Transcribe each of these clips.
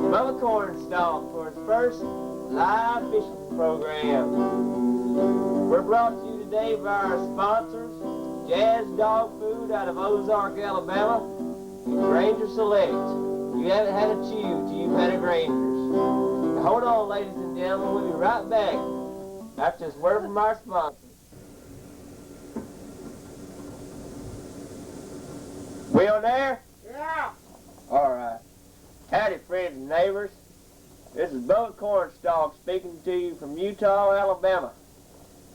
Bubba Cornstawk for his first live fishing program. We're brought to you today by our sponsors, Jazz Dog Food out of Ozark, Alabama, and Granger Select. You haven't had a chew till you've had a Granger's. Now hold on, ladies and gentlemen, we'll be right back after this word from our sponsors. We on there? Yeah. All right. Howdy, friends and neighbors. This is Bubba Cornstawk speaking to you from Utah, Alabama.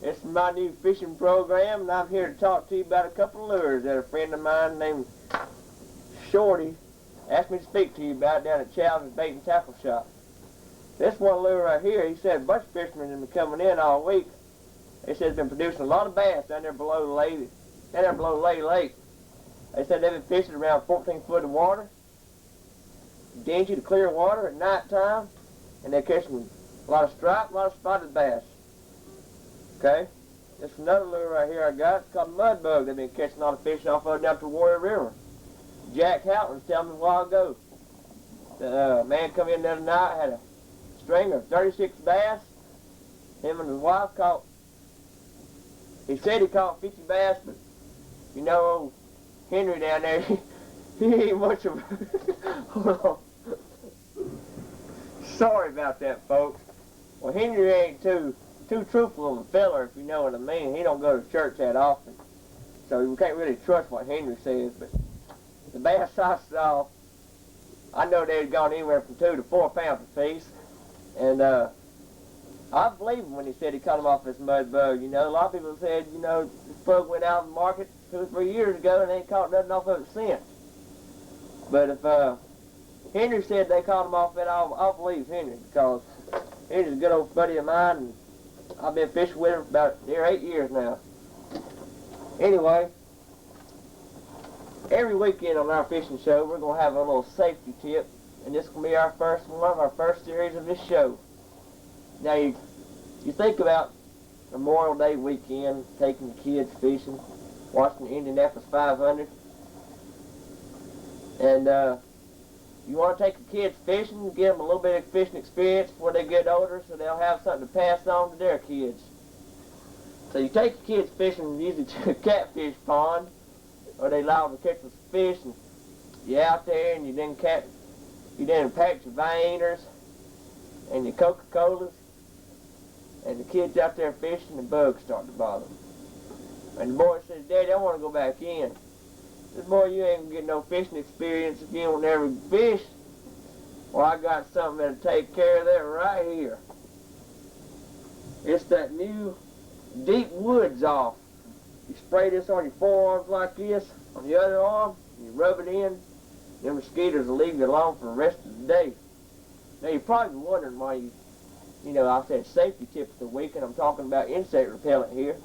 This is my new fishing program, and I'm here to talk to you about a couple of lures that a friend of mine named Shorty asked me to speak to you about down at Chow's Bait and Tackle Shop. This one lure right here, he said a bunch of fishermen have been coming in all week. They said they've been producing a lot of bass down there below Lady Lake. They said they've been fishing around 14 foot of water, dingy to clear water at night time, and they're catching a lot of striped, a lot of spotted bass. Okay? This is another lure right here I got. It's called mud bug. They've been catching a lot of fish off of down to Warrior River. Jack Houghton was telling me a while ago. The man come in the other night, had a string of 36 bass. Him and his wife caught, he said he caught 50 bass, but you know, old Henry down there, he ain't much of a, hold on. Sorry about that, folks. Well, Henry ain't too truthful of a feller, if you know what I mean. He don't go to church that often, so we can't really trust what Henry says. But the bass I saw, I know they'd gone anywhere from 2 to 4 pounds a piece, and I believe him when he said he caught him off this mud bug. You know, a lot of people said, you know, this bug went out in the market 2 or 3 years ago and they ain't caught nothing off of it since. But if Henry said they caught him off it, I'll believe Henry, because Henry's a good old buddy of mine, and I've been fishing with him for about near 8 years now. Anyway, every weekend on our fishing show, we're going to have a little safety tip, and this is going to be our first one, our first series of this show. Now, you think about Memorial Day weekend, taking the kids fishing, watching the Indianapolis 500, and you want to take the kids fishing, give them a little bit of fishing experience before they get older, so they'll have something to pass on to their kids. So you take the kids fishing usually to a catfish pond, or they allow them to catch some fish, and you're out there and you then pack your Vainers and your Coca-Colas, and the kids out there fishing, and bugs start to bother them. And the boy says, "Daddy, I want to go back in." This boy, you ain't gonna get no fishing experience if you don't ever fish. Well, I got something that'll take care of that right here. It's that new Deep Woods Off. You spray this on your forearms like this, on the other arm, and you rub it in, them mosquitoes will leave you alone for the rest of the day. Now, you're probably wondering why you know, I said safety tip of the week, and I'm talking about insect repellent here.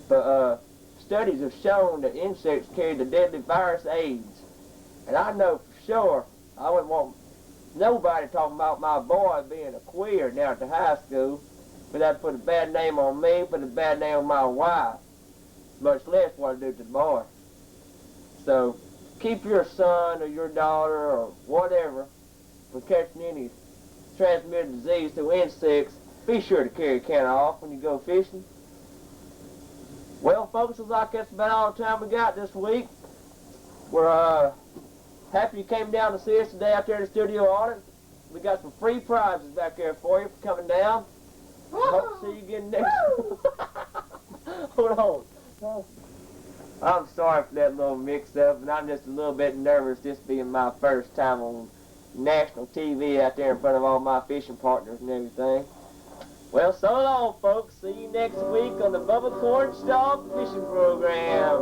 But studies have shown that insects carry the deadly virus AIDS. And I know for sure I wouldn't want nobody talking about my boy being a queer down at the high school, but that'd put a bad name on me, put a bad name on my wife, much less what it do to the boy. So keep your son or your daughter or whatever from catching any transmitted disease through insects. Be sure to carry a can off when you go fishing. Well, folks, looks like that's about all the time we got this week. We're happy you came down to see us today out there in the studio audience. We got some free prizes back there for you for coming down. Hope to see you again next week. Hold on. I'm sorry for that little mix-up, and I'm just a little bit nervous, this being my first time on national TV out there in front of all my fishing partners and everything. Well, so long, folks. See you next week on the Bubba Cornstawk Fishing Program.